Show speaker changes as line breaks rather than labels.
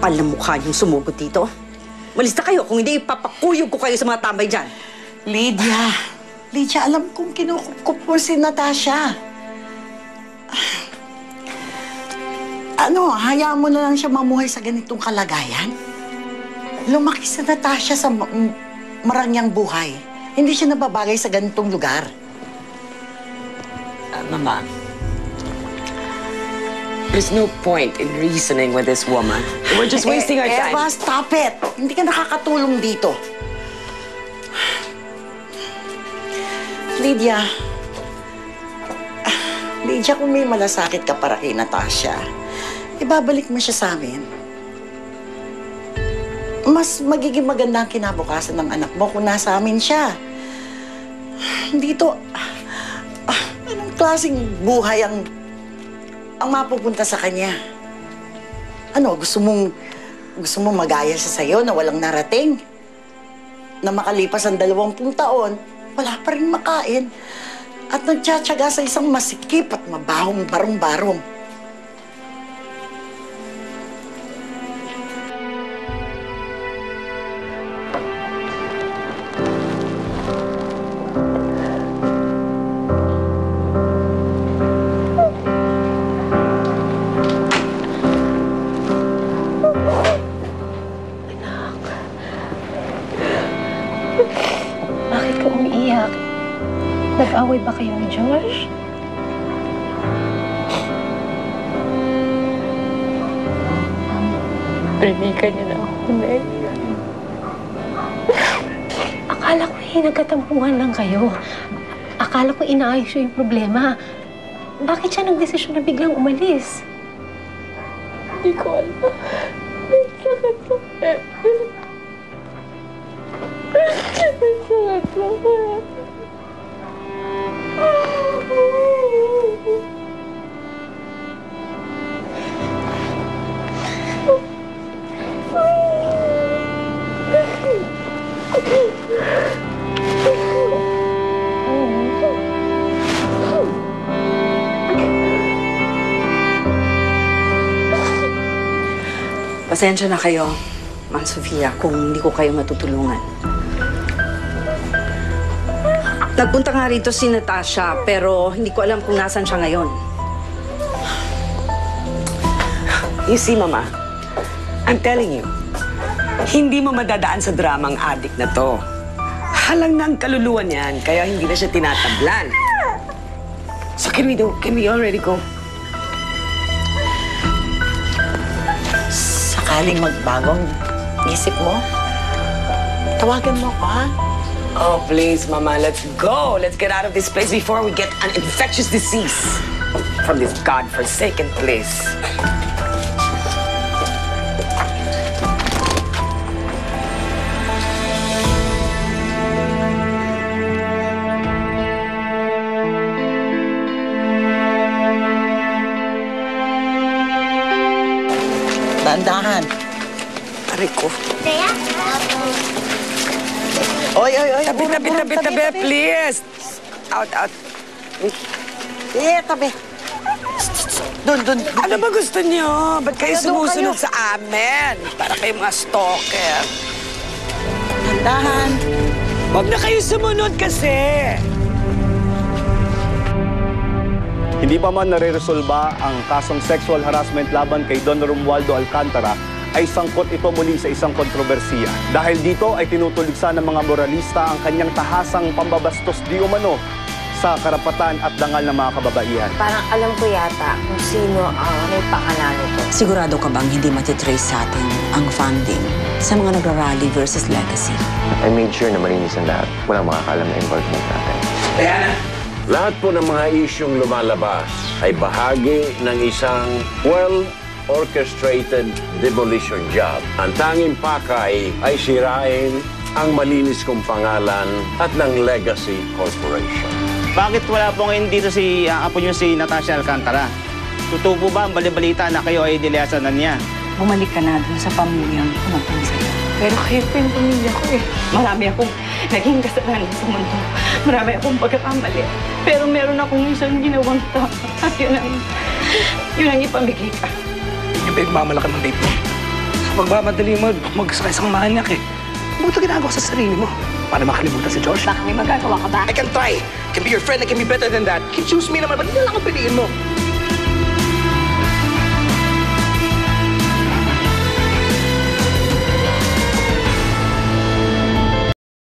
Kapal na mukha yung sumugod dito. Malis na kayo, kung hindi ipapakuyog ko kayo sa mga tambay dyan.
Lydia, alam kong kinukup mo si Natasha. Hayaan mo na lang siya mamuhay sa ganitong kalagayan? Lumaki si Natasha sa marangyang buhay. Hindi siya nababagay sa ganitong lugar.
Mama, there's no point in reasoning with this woman. We're just wasting our time.
Eva, stop it! Hindi ka nakakatulong dito. Lydia, kung may malasakit ka para kay Natasha, ibabalik mo siya sa amin. Mas magiging maganda ang kinabukasan ng anak mo kung nasa amin siya. Dito, anong klaseng buhay ang mapupunta sa kanya? Gusto mong magaya siya sa'yo na walang narating? Na makalipas ang 20 taon, wala pa rin makain. At nagtsatsaga sa isang masikip at mabahong barong-barong.
Bakit ka umiiyak? Nag-away ba kayo ni George? Pinigan niya na ako, Meg. Akala ko nagkatampuhan lang kayo. Akala ko inaayos yung problema. Bakit siya nagdesisyon na biglang umalis? Hindi ko alam. May sakit-sakit.
Pasensya na kayo, Ma'am Sofia, kung hindi ko kayo matutulungan. Nagpunta nga rito si Natasha, pero hindi ko alam kung nasan siya ngayon.
You see, Mama, I'm telling you, hindi mo madadaan sa dramang adik na to. Halang na ang kaluluwa niyan, kaya hindi na siya tinatablan. So can we already go?
Sakaling magbagong isip mo, tawagan mo ako, ha?
Oh, please, Mama, let's go. Let's get out of this place before we get an infectious disease from this godforsaken place.
Dahan-dahan.
Aray ko.
Oy.
Tabi, please. Out.
Tabi. Doon.
Ano ba gusto niyo? Ba't kayo
Doon
sumusunod
kayo.
sa amin? Para kayo mga stalker.
Dahan.
Huwag na kayo sumunod kasi.
Hindi pa man nare-resolba ang kasong sexual harassment laban kay Don Romualdo Alcantara, ay sangkot ito muli sa isang kontrobersiya. Dahil dito ay tinutuligsa ng mga moralista ang kanyang tahasang pambabastos di umano sa karapatan at dangal ng mga kababaihan.
Parang alam ko yata kung sino ang may pangalan nito.
Sigurado ka bang hindi matitrace sa atin ang funding sa mga nagrarally versus legacy?
I made sure na malinis ang lahat. Walang makakalam na involvement natin.
Diana!
Lahat po ng mga isyong lumalabas ay bahagi ng isang well-orchestrated demolition job. Ang tanging pakay ay sirain ang malinis kong pangalan at ng Legacy Corporation.
Bakit wala po ngayon dito si apo niyo si Natasha Alcantara? Totoo po ba ang balibalita na kayo ay dileasanan niya?
Bumalik ka na dun sa pamilyang kumapang sa'yo.
Pero kayo po yung pamilya ko eh. Marami akong naging kasalanan sa mundo. Marami akong pagkakamali. Pero meron akong isang ginawang tama. At yun ang ipamigay ka.
Yung pinagmamalaki ng date mo.
Magmamadali mo, magsakay sa manyak eh. Buto ginagawa sa sarili mo para makalimutan si Josh.
Baka may magagawa ka ba?
I can try. I can be your friend. I can be better than that. You can choose me naman. Ba't hindi lang ang piliin mo?